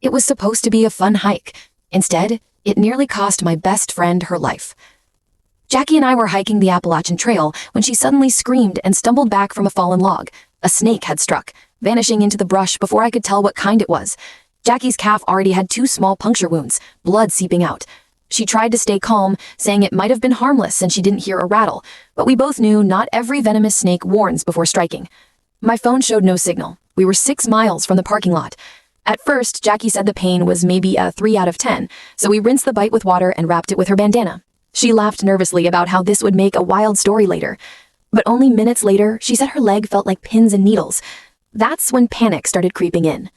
It was supposed to be a fun hike. Instead, it nearly cost my best friend her life. Jackie and I were hiking the Appalachian Trail when she suddenly screamed and stumbled back from a fallen log. A snake had struck, vanishing into the brush before I could tell what kind it was. Jackie's calf already had 2 small puncture wounds, blood seeping out. She tried to stay calm, saying it might have been harmless and she didn't hear a rattle, but we both knew not every venomous snake warns before striking. My phone showed no signal. We were 6 miles from the parking lot. At first, Jackie said the pain was maybe a 3 out of 10, so we rinsed the bite with water and wrapped it with her bandana. She laughed nervously about how this would make a wild story later. But only minutes later, she said her leg felt like pins and needles. That's when panic started creeping in.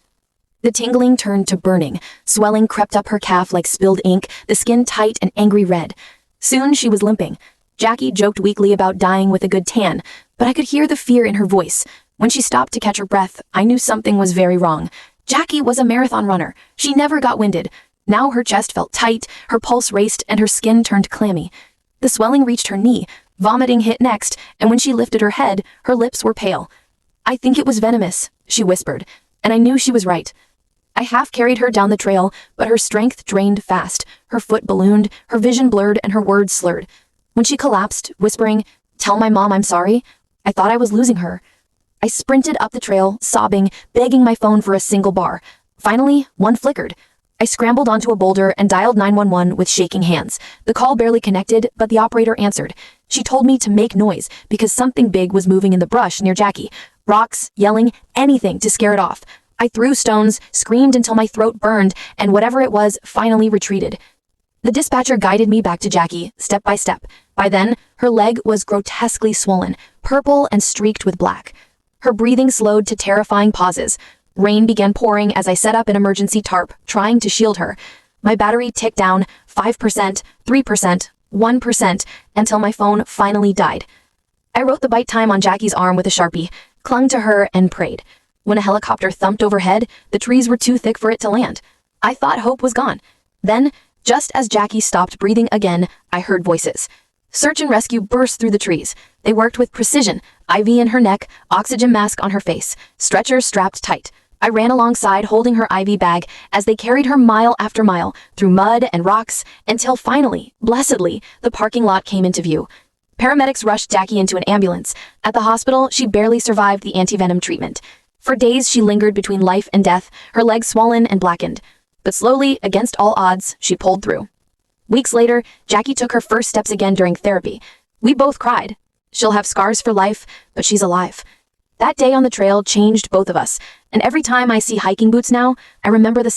The tingling turned to burning. Swelling crept up her calf like spilled ink, the skin tight and angry red. Soon she was limping. Jackie joked weakly about dying with a good tan, but I could hear the fear in her voice. When she stopped to catch her breath, I knew something was very wrong. Jackie was a marathon runner. She never got winded. Now her chest felt tight, her pulse raced, and her skin turned clammy. The swelling reached her knee, vomiting hit next, and when she lifted her head, her lips were pale. "I think it was venomous," she whispered, and I knew she was right. I half carried her down the trail, but her strength drained fast. Her foot ballooned, her vision blurred, and her words slurred. When she collapsed, whispering, "Tell my mom I'm sorry," I thought I was losing her. I sprinted up the trail, sobbing, begging my phone for a single bar. Finally, one flickered. I scrambled onto a boulder and dialed 911 with shaking hands. The call barely connected, but the operator answered. She told me to make noise because something big was moving in the brush near Jackie. Rocks, yelling, anything to scare it off. I threw stones, screamed until my throat burned, and whatever it was finally retreated. The dispatcher guided me back to Jackie, step by step. By then, her leg was grotesquely swollen, purple and streaked with black. Her breathing slowed to terrifying pauses. Rain began pouring as I set up an emergency tarp, trying to shield her. My battery ticked down 5%, 3%, 1%, until my phone finally died. I wrote the bite time on Jackie's arm with a Sharpie, clung to her, and prayed. When a helicopter thumped overhead, the trees were too thick for it to land. I thought hope was gone. Then, just as Jackie stopped breathing again, I heard voices. Search and rescue burst through the trees. They worked with precision, IV in her neck, oxygen mask on her face, stretchers strapped tight. I ran alongside holding her IV bag as they carried her mile after mile through mud and rocks until finally, blessedly, the parking lot came into view. Paramedics rushed Jackie into an ambulance. At the hospital, she barely survived the anti-venom treatment. For days, she lingered between life and death, her legs swollen and blackened. But slowly, against all odds, she pulled through. Weeks later, Jackie took her first steps again during therapy. We both cried. She'll have scars for life, but she's alive. That day on the trail changed both of us, and every time I see hiking boots now, I remember the